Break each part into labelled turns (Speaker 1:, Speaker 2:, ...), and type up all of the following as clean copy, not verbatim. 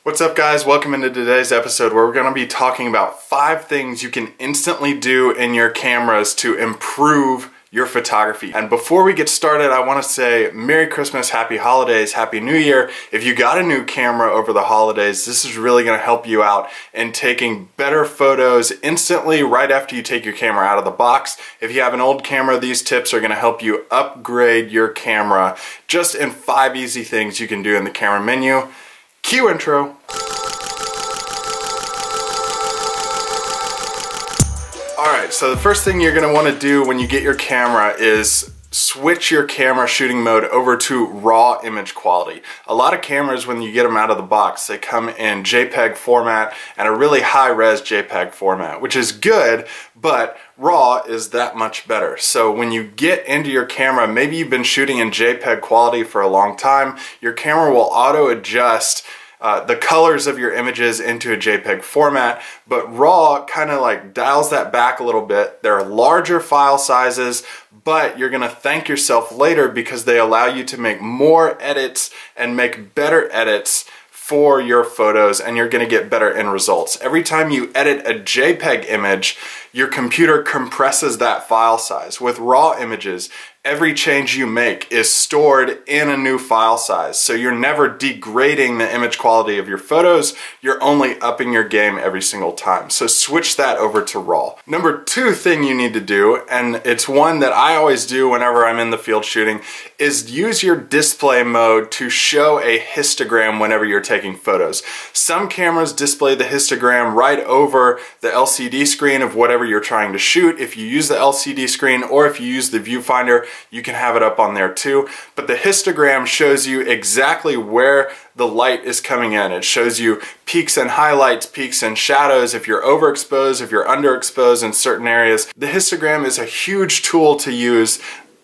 Speaker 1: What's up guys, welcome into today's episode where we're going to be talking about 5 things you can instantly do in your cameras to improve your photography. And before we get started, I want to say Merry Christmas, Happy Holidays, Happy New Year. If you got a new camera over the holidays, this is really going to help you out in taking better photos instantly right after you take your camera out of the box. If you have an old camera, these tips are going to help you upgrade your camera just in 5 easy things you can do in the camera menu. Cue intro. Alright, so the first thing you're going to want to do when you get your camera is switch your camera shooting mode over to raw image quality. A lot of cameras, when you get them out of the box, they come in JPEG format and a really high-res JPEG format, which is good, but raw is that much better. So when you get into your camera, maybe you've been shooting in JPEG quality for a long time, your camera will auto-adjust the colors of your images into a JPEG format, but RAW kind of like dials that back a little bit. There are larger file sizes, but you're gonna thank yourself later because they allow you to make more edits and make better edits for your photos, and you're gonna get better end results. Every time you edit a JPEG image, your computer compresses that file size. With RAW images, every change you make is stored in a new file size. So you're never degrading the image quality of your photos, you're only upping your game every single time. So switch that over to RAW. Number 2 thing you need to do, and it's one that I always do whenever I'm in the field shooting, is use your display mode to show a histogram whenever you're taking photos. Some cameras display the histogram right over the LCD screen of whatever you're trying to shoot. If you use the LCD screen or if you use the viewfinder, you can have it up on there too. But the histogram shows you exactly where the light is coming in. It shows you peaks and highlights, peaks and shadows, if you're overexposed, if you're underexposed in certain areas. The histogram is a huge tool to use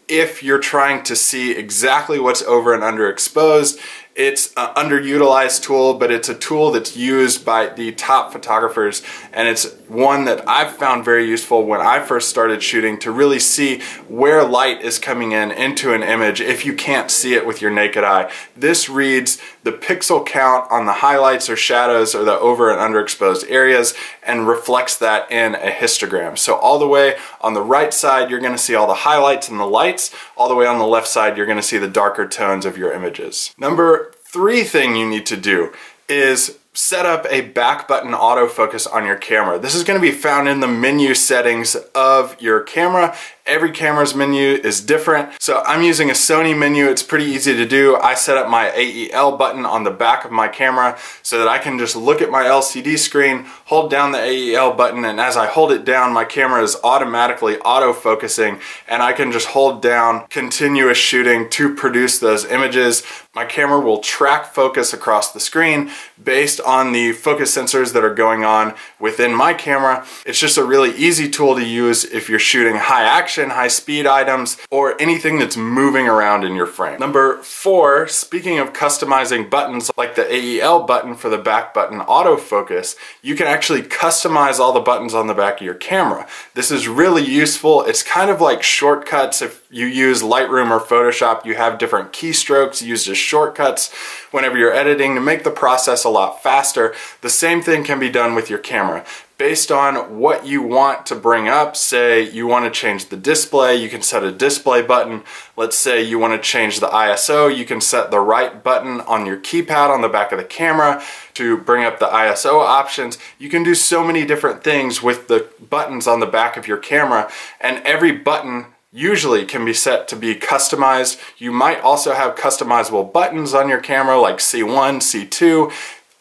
Speaker 1: if you're trying to see exactly what's over and underexposed. It's an underutilized tool, but it's a tool that's used by the top photographers, and it's one that I've found very useful when I first started shooting to really see where light is coming in into an image if you can't see it with your naked eye. This reads the pixel count on the highlights or shadows or the over and underexposed areas and reflects that in a histogram. So all the way on the right side, you're going to see all the highlights and the lights. All the way on the left side, you're going to see the darker tones of your images. Number 3 thing you need to do is set up a back button autofocus on your camera. This is going to be found in the menu settings of your camera. Every camera's menu is different. So I'm using a Sony menu. It's pretty easy to do. I set up my AEL button on the back of my camera so that I can just look at my LCD screen, hold down the AEL button, and as I hold it down, my camera is automatically autofocusing, and I can just hold down continuous shooting to produce those images. My camera will track focus across the screen based on the focus sensors that are going on within my camera. It's just a really easy tool to use if you're shooting high action, high speed items, or anything that's moving around in your frame. Number 4, speaking of customizing buttons like the AEL button for the back button autofocus, you can actually customize all the buttons on the back of your camera. This is really useful. It's kind of like shortcuts. If you use Lightroom or Photoshop, you have different keystrokes used as shortcuts whenever you're editing to make the process a lot faster. The same thing can be done with your camera. Based on what you want to bring up, say you want to change the display, you can set a display button. Let's say you want to change the ISO, you can set the right button on your keypad on the back of the camera to bring up the ISO options. You can do so many different things with the buttons on the back of your camera, and every button usually can be set to be customized. You might also have customizable buttons on your camera like C1, C2.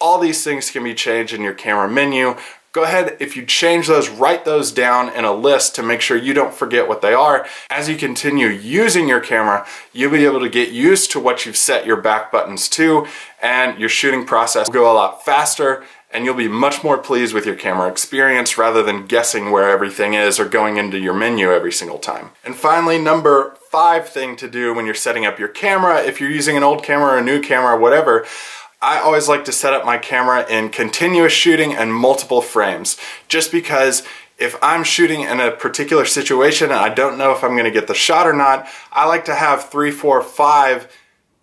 Speaker 1: All these things can be changed in your camera menu. Go ahead, if you change those, write those down in a list to make sure you don't forget what they are. As you continue using your camera, you'll be able to get used to what you've set your back buttons to, and your shooting process will go a lot faster, and you'll be much more pleased with your camera experience rather than guessing where everything is or going into your menu every single time. And finally, number 5 thing to do when you're setting up your camera, if you're using an old camera or a new camera, whatever, I always like to set up my camera in continuous shooting and multiple frames, just because if I'm shooting in a particular situation and I don't know if I'm going to get the shot or not, I like to have 3, 4, 5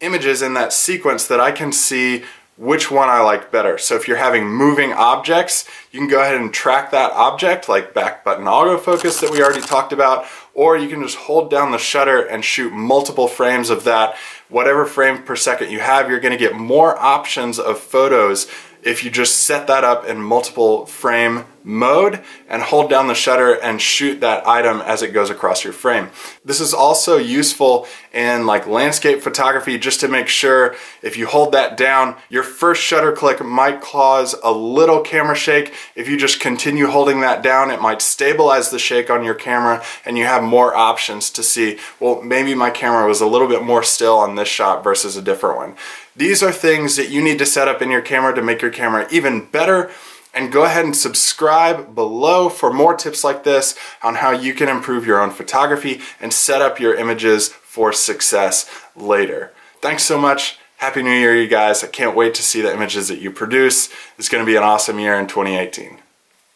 Speaker 1: images in that sequence that I can see which one I like better. So if you're having moving objects, you can go ahead and track that object, like back button autofocus that we already talked about, or you can just hold down the shutter and shoot multiple frames of that. Whatever frame per second you have, you're gonna get more options of photos if you just set that up in multiple frame mode and hold down the shutter and shoot that item as it goes across your frame. This is also useful in like landscape photography, just to make sure if you hold that down, your first shutter click might cause a little camera shake. If you just continue holding that down, it might stabilize the shake on your camera and you have more options to see, well, maybe my camera was a little bit more still on this shot versus a different one. These are things that you need to set up in your camera to make your camera even better. And go ahead and subscribe below for more tips like this on how you can improve your own photography and set up your images for success later. Thanks so much. Happy New Year, you guys. I can't wait to see the images that you produce. It's going to be an awesome year in 2018.